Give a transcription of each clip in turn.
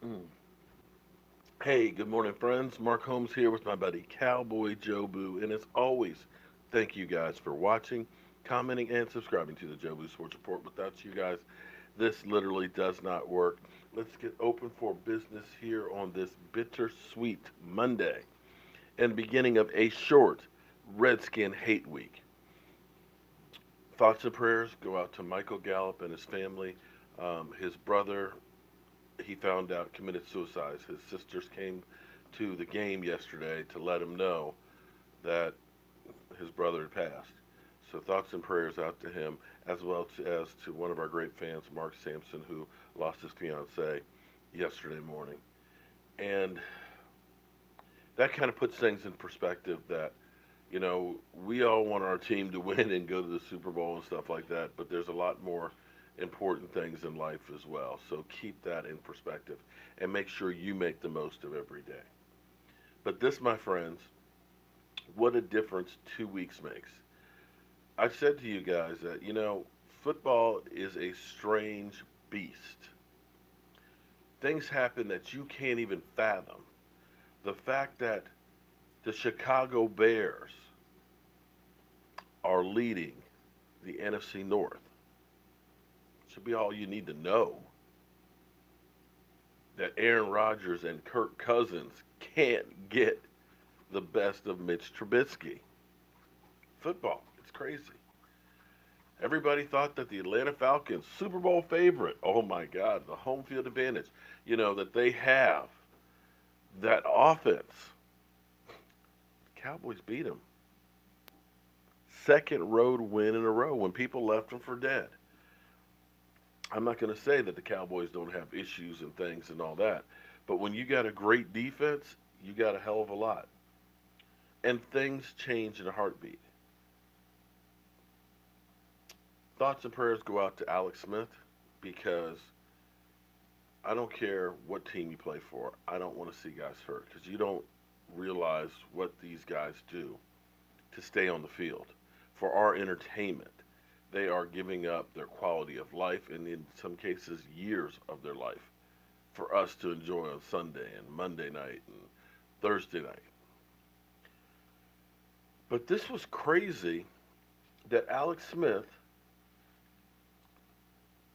Mm. Hey, good morning, friends. Mark Holmes here with my buddy Cowboy Joe Boo. And as always, thank you guys for watching, commenting, and subscribing to the Joe Boo Sports Report. Without you guys, this literally does not work. Let's get open for business here on this bittersweet Monday and beginning of a short Redskin hate week. Thoughts and prayers go out to Michael Gallup and his family. His brother, he found out, committed suicide. His sisters came to the game yesterday to let him know that his brother had passed. So thoughts and prayers out to him, as well as to one of our great fans, Mark Sampson, who lost his fiancee yesterday morning. And that kind of puts things in perspective that, we all want our team to win and go to the Super Bowl and stuff like that, but there's a lot more important things in life as well. So keep that in perspective and make sure you make the most of every day. But this, my friends, what a difference 2 weeks makes. I said to you guys that, football is a strange beast. Things happen that you can't even fathom. The fact that the Chicago Bears are leading the NFC North should be all you need to know. That Aaron Rodgers and Kirk Cousins can't get the best of Mitch Trubisky. Football, it's crazy. Everybody thought that the Atlanta Falcons, Super Bowl favorite, oh my God, the home field advantage, that they have that offense. Cowboys beat them. Second road win in a row when people left them for dead. I'm not going to say that the Cowboys don't have issues and things and all that, but when you got a great defense, you got a hell of a lot. And things change in a heartbeat. Thoughts and prayers go out to Alex Smith because I don't care what team you play for. I don't want to see guys hurt because you don't realize what these guys do to stay on the field for our entertainment. They are giving up their quality of life and, in some cases, years of their life for us to enjoy on Sunday and Monday night and Thursday night. But this was crazy that Alex Smith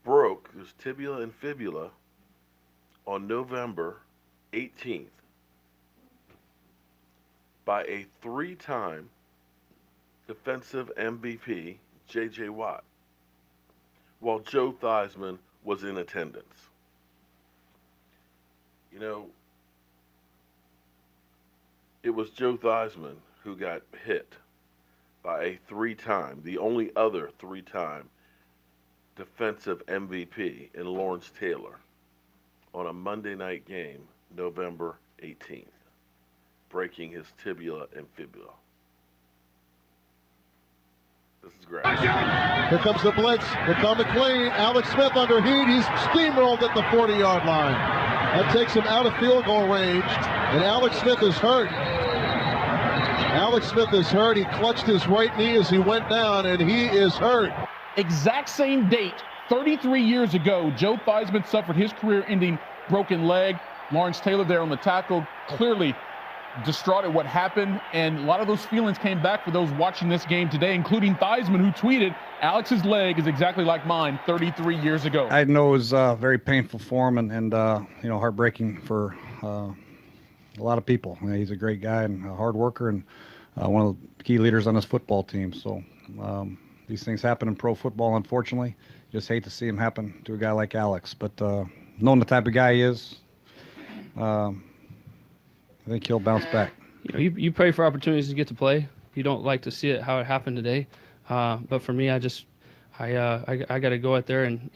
broke his tibia and fibula on November 18th by a three-time defensive MVP, J.J. Watt, while Joe Theismann was in attendance. You know, it was Joe Theismann who got hit by the only other three-time defensive MVP in Lawrence Taylor on a Monday night game, November 18th, breaking his tibia and fibula. This is great. Here comes the blitz. Here comes McLean. Alex Smith under heat. He's steamrolled at the 40-yard line. That takes him out of field goal range. And Alex Smith is hurt. Alex Smith is hurt. He clutched his right knee as he went down, and he is hurt. Exact same date, 33 years ago, Joe Theismann suffered his career-ending broken leg. Lawrence Taylor there on the tackle, clearly distraught at what happened, and a lot of those feelings came back for those watching this game today, including Theismann, who tweeted, "Alex's leg is exactly like mine 33 years ago." I know it was very painful for him and heartbreaking for a lot of people. He's a great guy and a hard worker and one of the key leaders on his football team. So these things happen in pro football, unfortunately. Just hate to see them happen to a guy like Alex. But knowing the type of guy he is, I think he'll bounce back. You pray for opportunities to get to play. You don't like to see it how it happened today. But for me, I got to go out there and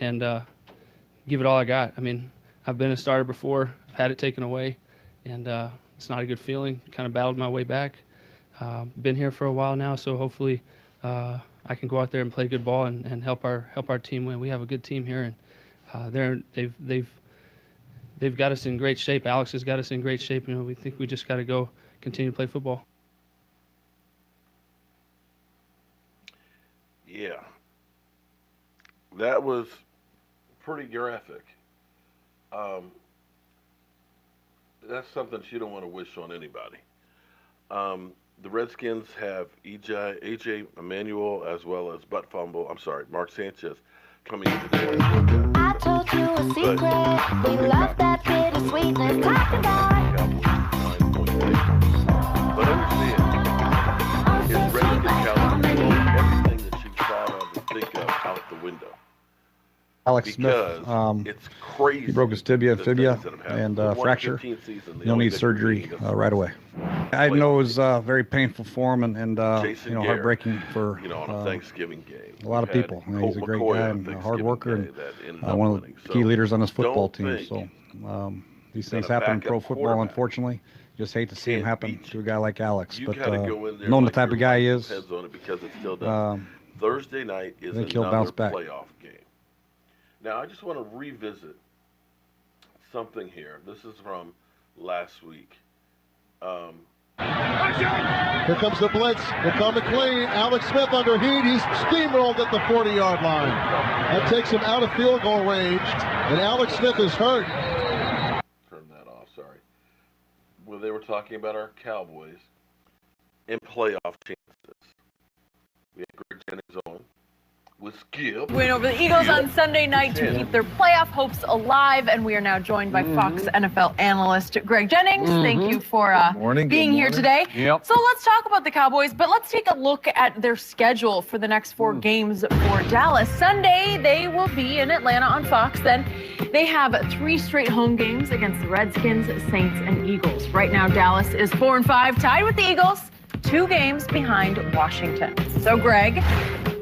give it all I got. I mean, I've been a starter before. I've had it taken away, and it's not a good feeling. Kind of battled my way back. Been here for a while now, so hopefully I can go out there and play good ball and help our team win. We have a good team here, and they've got us in great shape. Alex has got us in great shape. We think we just got to go continue to play football. Yeah, that was pretty graphic. that's something you don't want to wish on anybody. The Redskins have AJ Emmanuel as well as Mark Sanchez coming in today. I told you a secret. We love that bittersweetness. Talk about. But understand, his Redskins calendar throws everything that you've thought of and think of out the window. Alex Because Smith, it's crazy. he broke his tibia and the fibia things that have happened. and They won fracture. 15 season, the He'll only need victory surgery against right away. I know it was very painful for him and Jason Garrett, heartbreaking for on a Thanksgiving game. a lot of You had people. Colt He's a great McCoy guy on and a Thanksgiving hard worker Day and that ended up one of the winning. key leaders on his football don't team. think So these that things a happen in backup pro football, quarterback unfortunately. Just hate to see him can't happen beat to a guy like Alex. You But gotta go in there knowing the like type your of guy he life is, depends on it because it still does. Thursday night is think he'll another bounce back. playoff game. Now, I just want to revisit something here. This is from last week. Here comes the blitz. Here come McLean. Alex Smith under heat. He's steamrolled at the 40-yard line. That takes him out of field goal range. And Alex Smith is hurt. Turn that off, sorry. Well, they were talking about our Cowboys in playoff chances. We had Greg Jennings on with Skip. Win over the Eagles on Sunday night to keep their playoff hopes alive, and we are now joined by Fox NFL analyst Greg Jennings. Thank you for being here today. Yep. So let's talk about the Cowboys, but let's take a look at their schedule for the next 4 games for Dallas. Sunday, they will be in Atlanta on Fox. Then they have 3 straight home games against the Redskins, Saints, and Eagles. Right now, Dallas is 4-5, tied with the Eagles, 2 games behind Washington. So, Greg,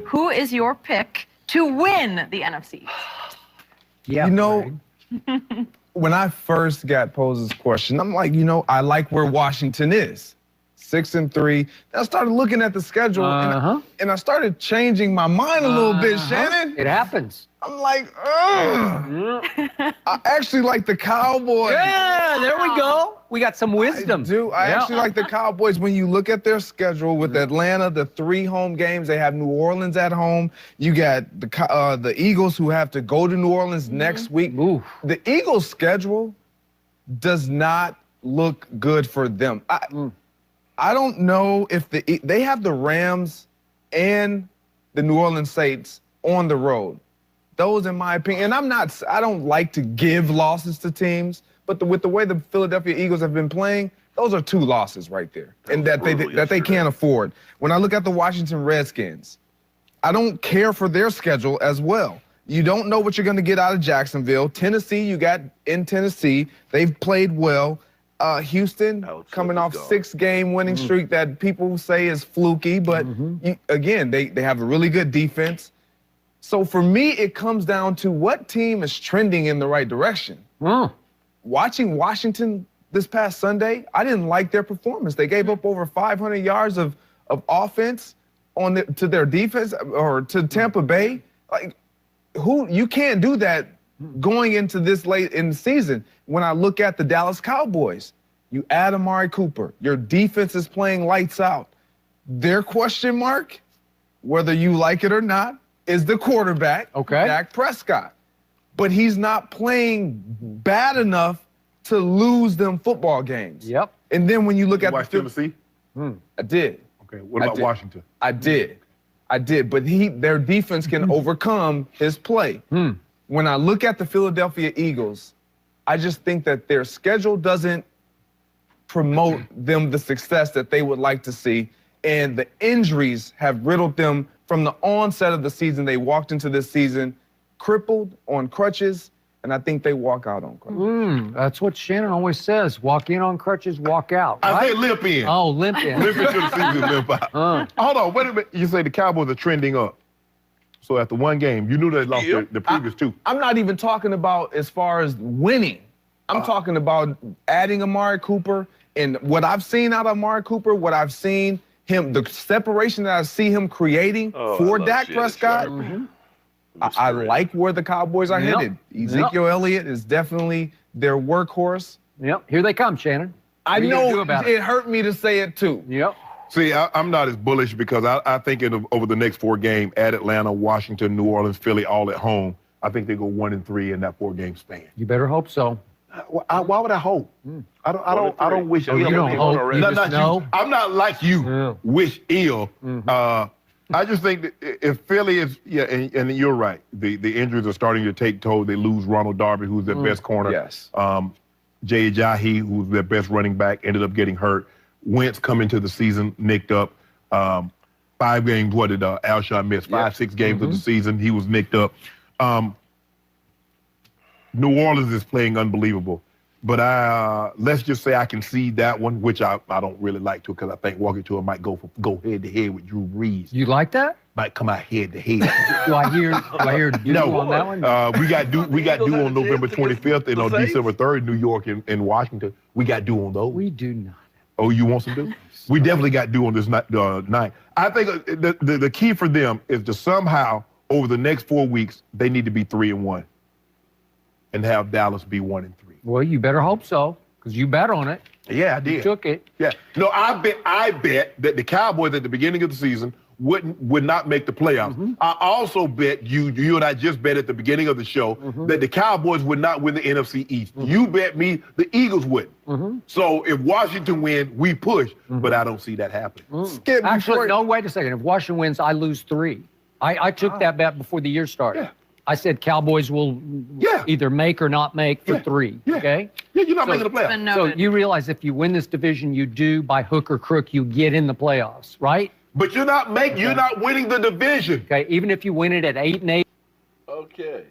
who is your pick to win the NFC? Yeah, When I first got posed this question, I'm like, I like where Washington is. 6-3. I started looking at the schedule and I started changing my mind a little bit, Shannon. It happens. I'm like, ugh. I actually like the Cowboys. Yeah, there we go. We got some wisdom. I actually like the Cowboys. When you look at their schedule with Atlanta, the 3 home games, they have New Orleans at home. You got the Eagles who have to go to New Orleans next week. Ooh. The Eagles' schedule does not look good for them. I don't know if they have the Rams and the New Orleans Saints on the road. Those, in my opinion, and I don't like to give losses to teams, but with the way the Philadelphia Eagles have been playing, those are 2 losses right there, and that they can't afford. When I look at the Washington Redskins, I don't care for their schedule as well. You don't know what you're going to get out of Jacksonville. Tennessee, you got in Tennessee. They've played well. Houston coming off 6-game winning streak that people say is fluky, but again, they have a really good defense. So for me, it comes down to what team is trending in the right direction. Watching Washington this past Sunday, I didn't like their performance. They gave up over 500 yards of offense to their defense or to Tampa Bay. Like, you can't do that going into this late in the season. When I look at the Dallas Cowboys, you add Amari Cooper. Your defense is playing lights out. Their question mark, whether you like it or not, is the quarterback, Dak Prescott. But he's not playing bad enough to lose them football games. Yep. And then when you look at Tennessee? I did. Okay, what about Washington? I did, but their defense can overcome his play. When I look at the Philadelphia Eagles, I just think that their schedule doesn't promote them the success that they would like to see, and the injuries have riddled them from the onset of the season. They walked into this season crippled on crutches, and I think they walk out on crutches. That's what Shannon always says. Walk in on crutches, walk out. I said limp in. Oh, limp in. Limp into the season, limp out. Hold on, wait a minute. You say the Cowboys are trending up. So after 1 game, you knew they lost the previous 2. I'm not even talking about as far as winning. I'm talking about adding Amari Cooper, and what I've seen out of Amari Cooper, what I've seen him, the separation that I see him creating for Dak Prescott. I like where the Cowboys are headed. Ezekiel Elliott is definitely their workhorse. Yep, here they come, Shannon. I know it hurt me to say it too. Yep. See, I'm not as bullish because I think over the next 4 games at Atlanta, Washington, New Orleans, Philly, all at home, I think they go 1-3 in that 4-game span. You better hope so. Why would I hope? I don't wish ill. You don't hope. You just know. I'm not like you. Yeah. Wish ill. I just think that if Philly is, and you're right. The injuries are starting to take toll. They lose Ronald Darby, who's their best corner. Yes. Jay Ajayi, who's their best running back, ended up getting hurt. Wentz coming to the season, nicked up. 5 games, what did Alshon miss? 5-6 games of the season, he was nicked up. New Orleans is playing unbelievable. But let's just say I can see that one, which I don't really like to, because I think Walker Tour might go head-to-head with Drew Brees. You like that? Might come out head-to-head. Do I hear do No. on that one? We got due on November 25th and on December 3rd, New York and Washington. We got due on those. We do not. Oh, you want some due? We definitely got due on this night. I think the key for them is to somehow, over the next 4 weeks, they need to be 3-1 and have Dallas be 1-3. Well, you better hope so, because you bet on it. Yeah, I did. You took it. Yeah. No, I bet that the Cowboys at the beginning of the season would not make the playoffs. I also bet you and I just bet at the beginning of the show that the Cowboys would not win the NFC East. You bet me the Eagles wouldn't. So if Washington win, we push, but I don't see that happening. Skip, Actually, no, wait a second. If Washington wins, I lose 3. I took that bet before the year started. Yeah. I said Cowboys will either make or not make for 3. Yeah. Okay? Yeah, you're not making the playoffs. Been So noted. you realize if you win this division, you do, by hook or crook, you get in the playoffs, right? But you're not winning the division. Okay, even if you win it at 8-8. Okay.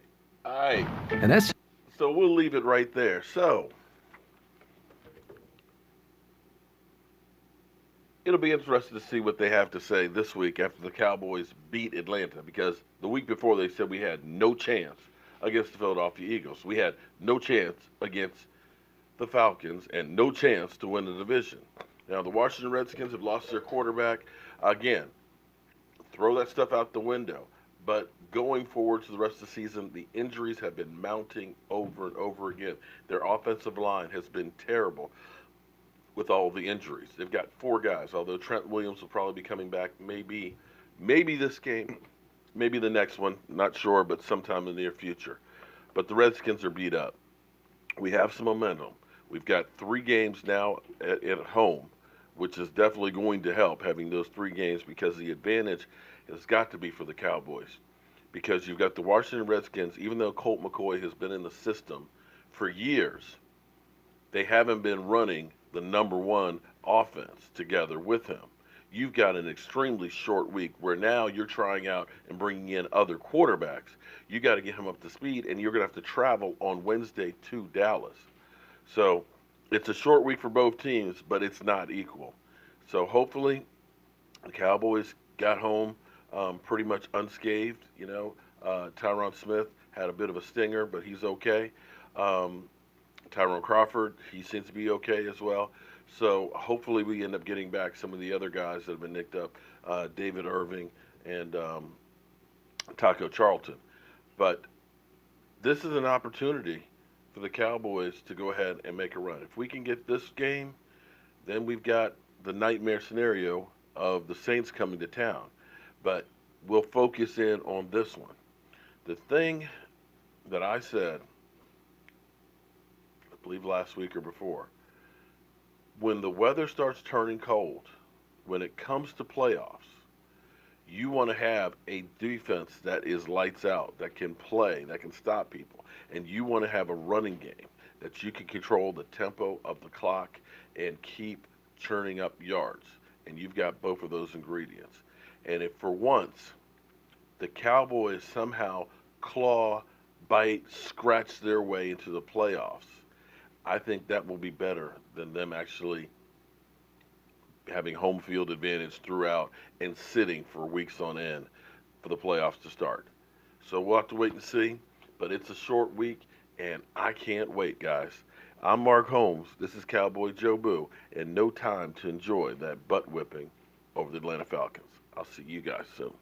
All right. And that's So we'll leave it right there. So it'll be interesting to see what they have to say this week after the Cowboys beat Atlanta, because the week before they said we had no chance against the Philadelphia Eagles. We had no chance against the Falcons and no chance to win the division. Now, the Washington Redskins have lost their quarterback. Again, throw that stuff out the window. But going forward to the rest of the season, the injuries have been mounting over and over again. Their offensive line has been terrible with all the injuries. They've got 4 guys, although Trent Williams will probably be coming back maybe this game, maybe the next one, not sure, but sometime in the near future. But the Redskins are beat up. We have some momentum. We've got 3 games now at home, which is definitely going to help, having those 3 games, because the advantage has got to be for the Cowboys. Because you've got the Washington Redskins, even though Colt McCoy has been in the system for years, they haven't been running the number 1 offense together with him. You've got an extremely short week where now you're trying out and bringing in other quarterbacks. You got to get him up to speed, and you're going to have to travel on Wednesday to Dallas. So it's a short week for both teams, but it's not equal. So hopefully the Cowboys got home pretty much unscathed. Tyron Smith had a bit of a stinger, but he's okay. Tyrone Crawford, he seems to be okay as well. So hopefully we end up getting back some of the other guys that have been nicked up, David Irving and Taco Charlton. But this is an opportunity for the Cowboys to go ahead and make a run. If we can get this game, then we've got the nightmare scenario of the Saints coming to town. But we'll focus in on this one. The thing that I said, I believe last week or before, when the weather starts turning cold, when it comes to playoffs, you want to have a defense that is lights out, that can play, that can stop people. And you want to have a running game that you can control the tempo of the clock and keep churning up yards. And you've got both of those ingredients. And if for once the Cowboys somehow claw, bite, scratch their way into the playoffs, I think that will be better than them actually having home field advantage throughout and sitting for weeks on end for the playoffs to start. So we'll have to wait and see, but it's a short week, and I can't wait, guys. I'm Mark Holmes. This is Cowboy Joe Boo, and no time to enjoy that butt whipping over the Atlanta Falcons. I'll see you guys soon.